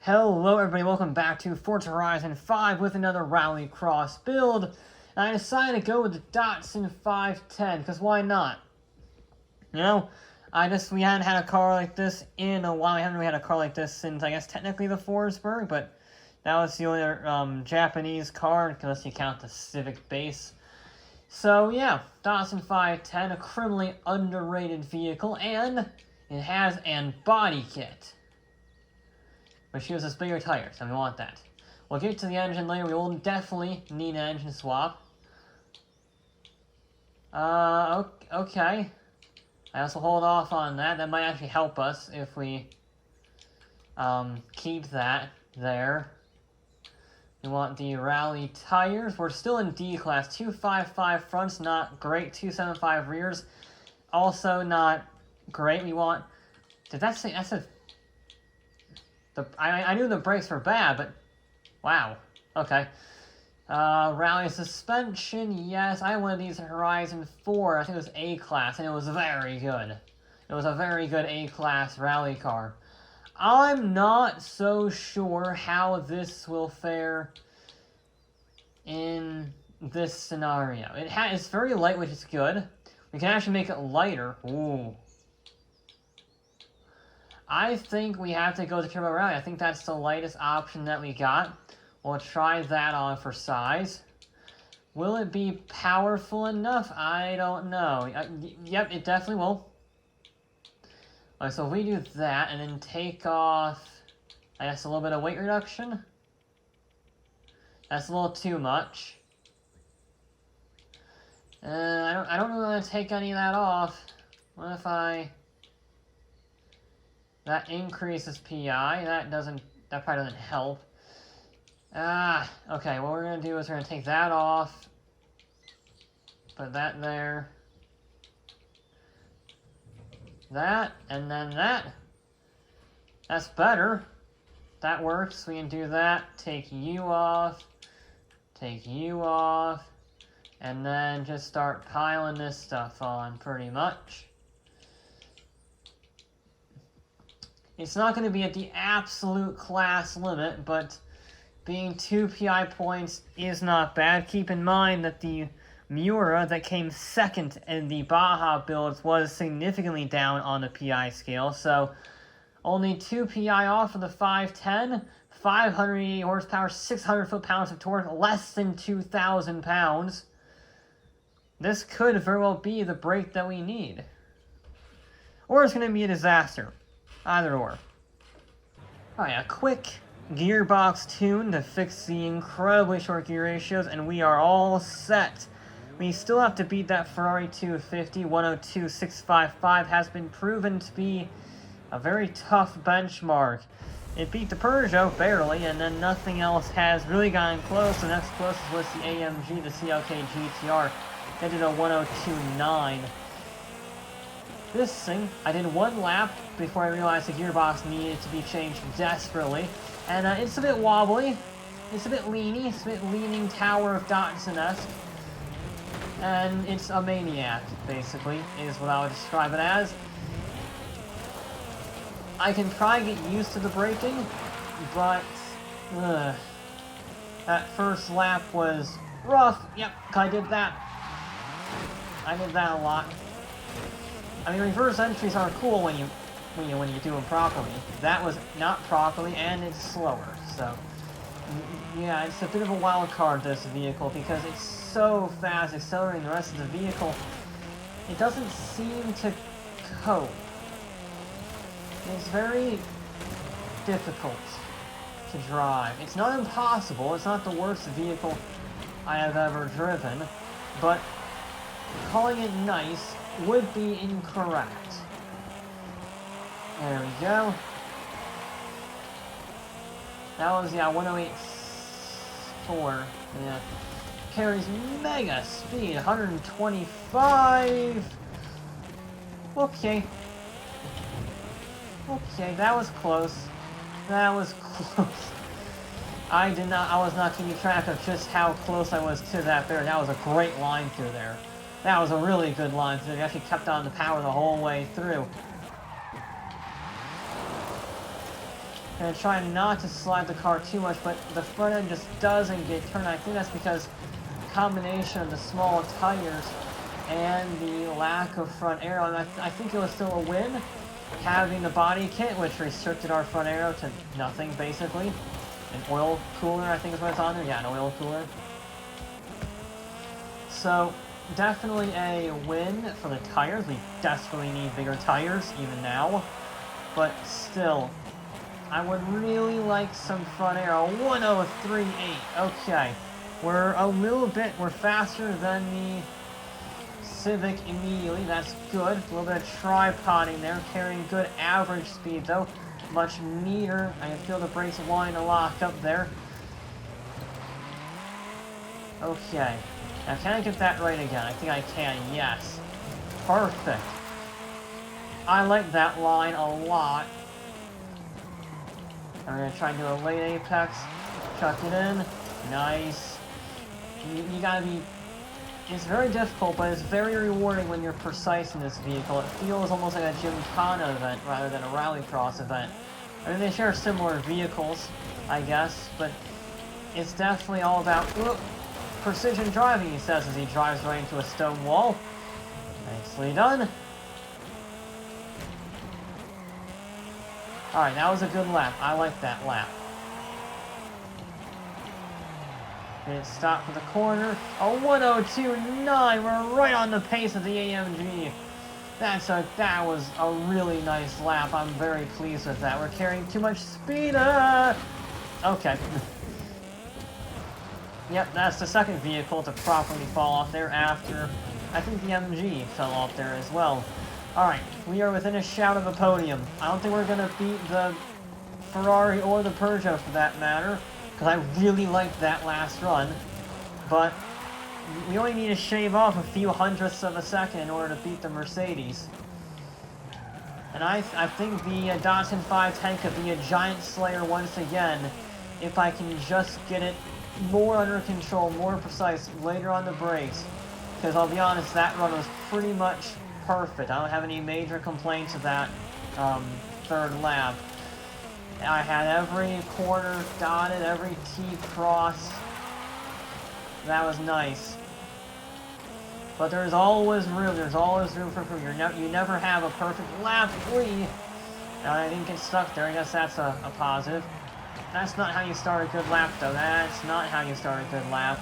Hello everybody, welcome back to Forza Horizon 5 with another Rallycross build. And I decided to go with the Datsun 510, because why not? You know, we hadn't had a car like this in a while. We haven't really had a car like this since, I guess, technically the Forsberg, but that was the only Japanese car, unless you count the Civic base. So yeah, Datsun 510, a criminally underrated vehicle, and it has a body kit. But she uses bigger tires, and we want that. We'll get to the engine later. We will definitely need an engine swap. Okay. I also hold off on that. That might actually help us if we keep that there. We want the rally tires. We're still in D class. 255 fronts, not great. 275 rears, also not great. We want... Did that say... I said... I knew the brakes were bad, but... Wow. Okay. Rally suspension, yes. I had one of these in Horizon 4. I think it was A-Class, and it was very good. It was a very good A-Class rally car. I'm not so sure how this will fare in this scenario. It's very light, which is good. We can actually make it lighter. Ooh. I think we have to go to Turbo Rally. I think that's the lightest option that we got. We'll try that on for size. Will it be powerful enough? I don't know. Yep, it definitely will. Alright, so if we do that and then take off, I guess, a little bit of weight reduction. That's a little too much. I don't really want to take any of that off. What if I... That increases PI. That probably doesn't help. Okay, what we're going to do is we're going to take that off. Put that there. That, and then that. That's better. That works. We can do that. Take you off. Take you off. And then just start piling this stuff on, pretty much. It's not going to be at the absolute class limit, but being 2 PI points is not bad. Keep in mind that the Miura that came second in the Baja builds was significantly down on the PI scale, so only 2 PI off of the 510, 580 horsepower, 600 foot-pounds of torque, less than 2,000 pounds. This could very well be the break that we need. Or it's going to be a disaster. Either or. Alright, a quick gearbox tune to fix the incredibly short gear ratios, and we are all set. We still have to beat that Ferrari 250. 102.655 has been proven to be a very tough benchmark. It beat the Peugeot barely, and then nothing else has really gotten close. The next closest was the AMG, the CLK GTR. They did a 102.9. This thing, I did one lap before I realized the gearbox needed to be changed desperately. And it's a bit wobbly, it's a bit leany, it's a bit leaning Tower of Datsun-esque. And it's a maniac, basically, is what I would describe it as. I can try to get used to the braking, but that first lap was rough. Yep, I did that. I did that a lot. I mean, reverse entries are cool when you do them properly. That was not properly, and it's slower. So, yeah, it's a bit of a wild card, this vehicle, because it's so fast accelerating the rest of the vehicle. It doesn't seem to cope. It's very difficult to drive. It's not impossible. It's not the worst vehicle I have ever driven, but calling it nice would be incorrect. There we go. That was, yeah, 108.4. Yeah. Carries mega speed, 125. Okay. Okay, that was close. That was close. I was not keeping track of just how close I was to that barrier. That was a great line through there. That was a really good line through. He actually kept on the power the whole way through. And try not to slide the car too much, but the front end just doesn't get turned. I think that's because the combination of the small tires and the lack of front aero, and I think it was still a win having the body kit, which restricted our front aero to nothing, basically. An oil cooler, I think is what it's on there. Yeah, an oil cooler. So, definitely a win for the tires. We desperately need bigger tires, even now. But still, I would really like some front aero. 103.8. Okay. We're faster than the Civic immediately. That's good. A little bit of tripoding there. Carrying good average speed, though. Much neater. I can feel the brakes wanting to lock up there. Okay. Now, can I get that right again? I think I can. Yes. Perfect. I like that line a lot. I'm going to try and do a late apex. Chuck it in. Nice. You gotta be... It's very difficult, but it's very rewarding when you're precise in this vehicle. It feels almost like a Gymkhana event rather than a Rallycross event. I mean, they share similar vehicles, I guess, but it's definitely all about precision driving, he says as he drives right into a stone wall. Nicely done. Alright, that was a good lap. I like that lap. Didn't stop for the corner. A 102.9. We're right on the pace of the AMG. That was a really nice lap. I'm very pleased with that. We're carrying too much speed. Okay. Yep, that's the second vehicle to properly fall off there after, I think the MG fell off there as well. Alright, we are within a shout of a podium. I don't think we're going to beat the Ferrari or the Peugeot for that matter, because I really liked that last run, but we only need to shave off a few hundredths of a second in order to beat the Mercedes. And I think the Datsun 510 could be a giant slayer once again if I can just get it more under control, more precise later on the brakes. Because I'll be honest, that run was pretty much perfect. I don't have any major complaints of that third lap. I had every corner dotted, every T crossed. That was nice. But there's always room for improvement. You never have a perfect lap. I didn't get stuck there. I guess that's a positive. That's not how you start a good lap, though. That's not how you start a good lap.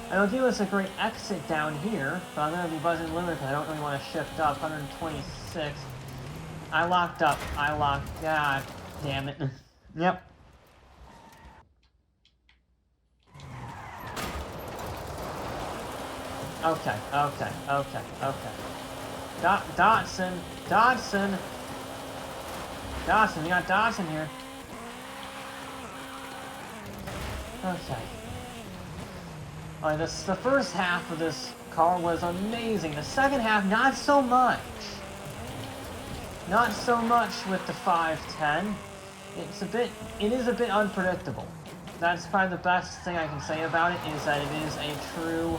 It'll give us a great exit down here, but I'm going to be buzzing the limit because I don't really want to shift up. 126. I locked up. God damn it. Yep. Okay. Datsun, we got Datsun here. Okay. Alright, the first half of this car was amazing. The second half, not so much. Not so much with the 510. It is a bit unpredictable. That's probably the best thing I can say about it, is that it is a true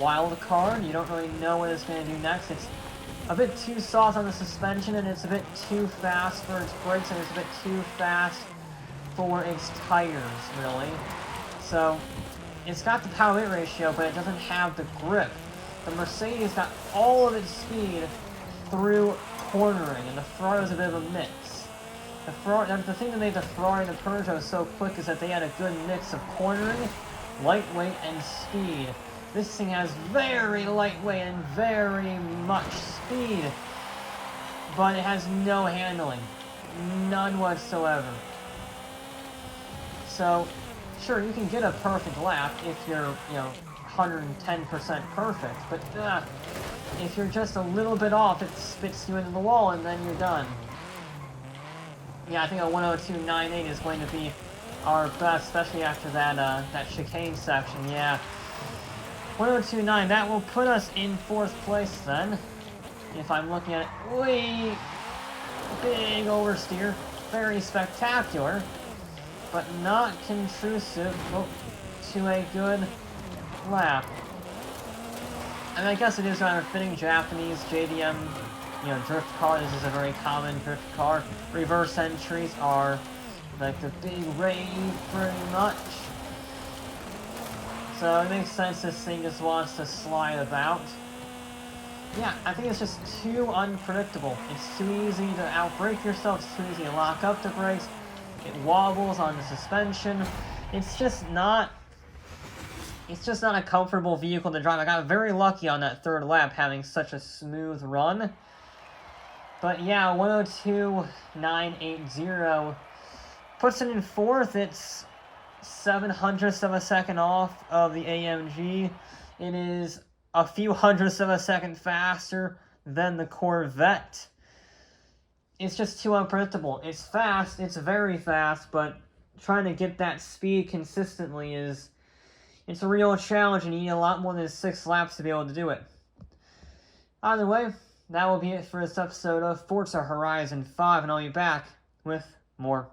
wild card. You don't really know what it's going to do next. It's a bit too soft on the suspension, and it's a bit too fast for its brakes, and it's a bit too fast for its tires, really. So, it's got the power-weight ratio, but it doesn't have the grip. The Mercedes got all of its speed through cornering, and the Ferrari was a bit of a mix. The thing that made the Ferrari and the Peugeot so quick is that they had a good mix of cornering, lightweight, and speed. This thing has very lightweight and very much speed, but it has no handling. None whatsoever. So, sure, you can get a perfect lap if you're, 110% perfect, but if you're just a little bit off, it spits you into the wall and then you're done. Yeah, I think a 102.98 is going to be our best, especially after that chicane section, yeah. 102.9, that will put us in 4th place then. If I'm looking at it, way big oversteer, very spectacular, but not intrusive to a good lap. And I guess it is rather fitting. Japanese JDM, drift car. This is a very common drift car. Reverse entries are like the big rave, pretty much. So it makes sense this thing just wants to slide about. Yeah, I think it's just too unpredictable. It's too easy to outbrake yourself. It's too easy to lock up the brakes. It wobbles on the suspension. It's just not a comfortable vehicle to drive. I got very lucky on that third lap having such a smooth run. But yeah, 102.980 puts it in fourth. It's 0.07 of a second off of the AMG. It is a few hundredths of a second faster than the Corvette. It's just too unpredictable. It's fast, it's very fast, but trying to get that speed consistently it's a real challenge, and you need a lot more than 6 laps to be able to do it. Either way, that will be it for this episode of Forza Horizon 5, and I'll be back with more